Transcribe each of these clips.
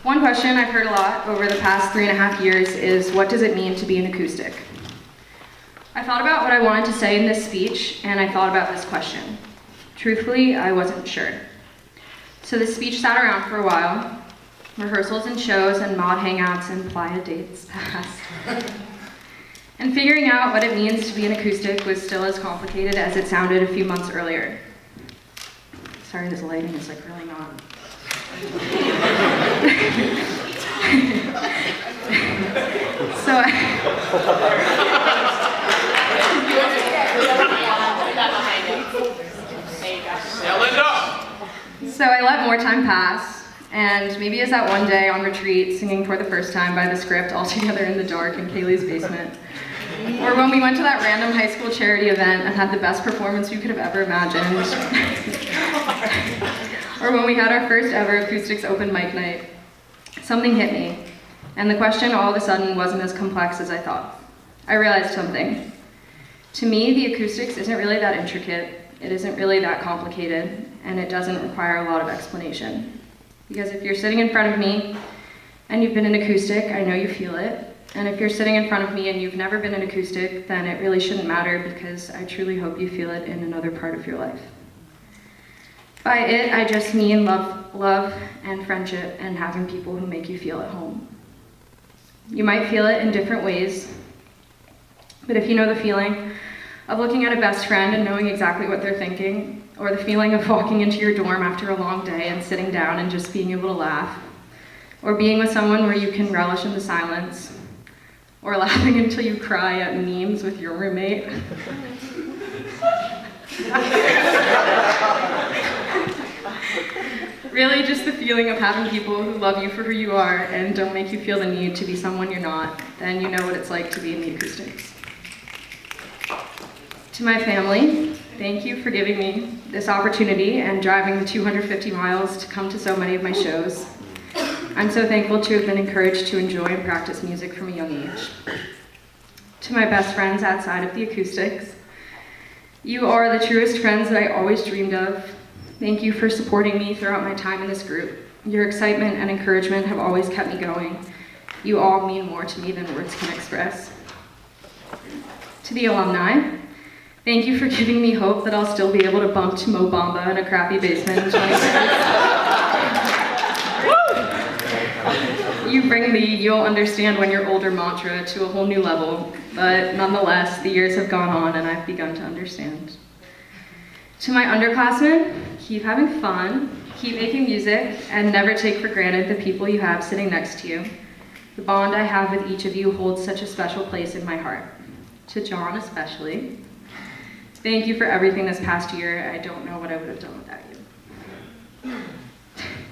One question I've heard a lot over the past 3.5 years is, what does it mean to be an acoustic? I thought about what I wanted to say in this speech, and I thought about this question. Truthfully, I wasn't sure. So the speech sat around for a while. Rehearsals and shows and mod hangouts and playa dates passed. And figuring out what it means to be an acoustic was still as complicated as it sounded a few months earlier. Sorry, this lighting is like really not. So I let more time pass, and maybe as that one day on retreat, singing for the first time by the script all together in the dark in Kaylee's basement. Or when we went to that random high school charity event and had the best performance you could have ever imagined. Or when we had our first ever acoustics open mic night. Something hit me, and the question all of a sudden wasn't as complex as I thought. I realized something. To me, the acoustics isn't really that intricate, it isn't really that complicated, and it doesn't require a lot of explanation. Because if you're sitting in front of me and you've been an acoustic, I know you feel it. And if you're sitting in front of me and you've never been an acoustic, then it really shouldn't matter, because I truly hope you feel it in another part of your life. By it, I just mean love and friendship and having people who make you feel at home. You might feel it in different ways, but if you know the feeling of looking at a best friend and knowing exactly what they're thinking, or the feeling of walking into your dorm after a long day and sitting down and just being able to laugh, or being with someone where you can relish in the silence, or laughing until you cry at memes with your roommate. Really, just the feeling of having people who love you for who you are and don't make you feel the need to be someone you're not, then you know what it's like to be in the acoustics. To my family, thank you for giving me this opportunity and driving the 250 miles to come to so many of my shows. I'm so thankful to have been encouraged to enjoy and practice music from a young age. To my best friends outside of the acoustics, you are the truest friends that I always dreamed of. Thank you for supporting me throughout my time in this group. Your excitement and encouragement have always kept me going. You all mean more to me than words can express. To the alumni, thank you for giving me hope that I'll still be able to bump to Mo Bamba in a crappy basement in 20 You bring the "you'll understand when you're older" mantra to a whole new level, but nonetheless, the years have gone on and I've begun to understand. To my underclassmen, keep having fun, keep making music, and never take for granted the people you have sitting next to you. The bond I have with each of you holds such a special place in my heart. To John especially, thank you for everything this past year. I don't know what I would have done without you.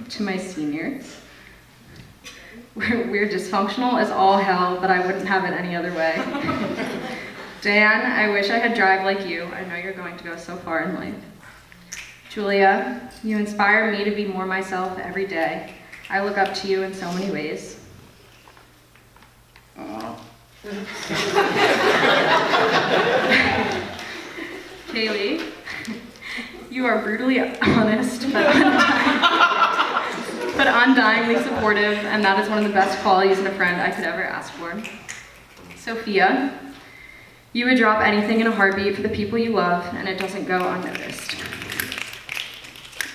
To my seniors, we're dysfunctional as all hell, but I wouldn't have it any other way. Dan, I wish I had drive like you. I know you're going to go so far in life. Julia, you inspire me to be more myself every day. I look up to you in so many ways. Kaylee, you are brutally honest, but undyingly supportive, and that is one of the best qualities in a friend I could ever ask for. Sophia, you would drop anything in a heartbeat for the people you love, and it doesn't go unnoticed.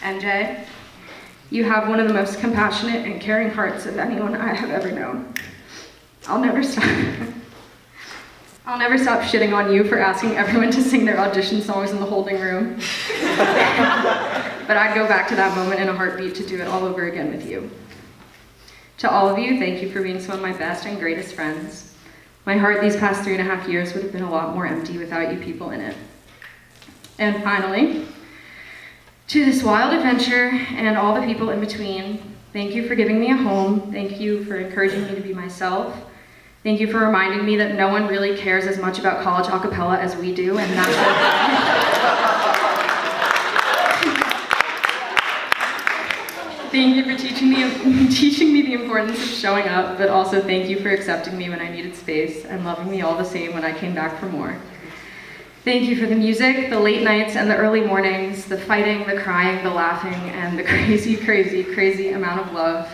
NJ, you have one of the most compassionate and caring hearts of anyone I have ever known. I'll never stop shitting on you for asking everyone to sing their audition songs in the holding room. But I'd go back to that moment in a heartbeat to do it all over again with you. To all of you, thank you for being some of my best and greatest friends. My heart these past 3.5 years would have been a lot more empty without you people in it. And finally, to this wild adventure and all the people in between, thank you for giving me a home. Thank you for encouraging me to be myself. Thank you for reminding me that no one really cares as much about college a cappella as we do, and that's okay. Thank you for teaching me the importance of showing up, but also thank you for accepting me when I needed space and loving me all the same when I came back for more. Thank you for the music, the late nights and the early mornings, the fighting, the crying, the laughing, and the crazy, crazy, crazy amount of love.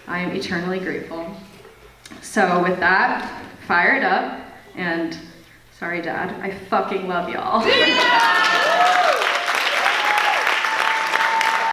I am eternally grateful. So with that, fire it up, and sorry, Dad, I fucking love y'all.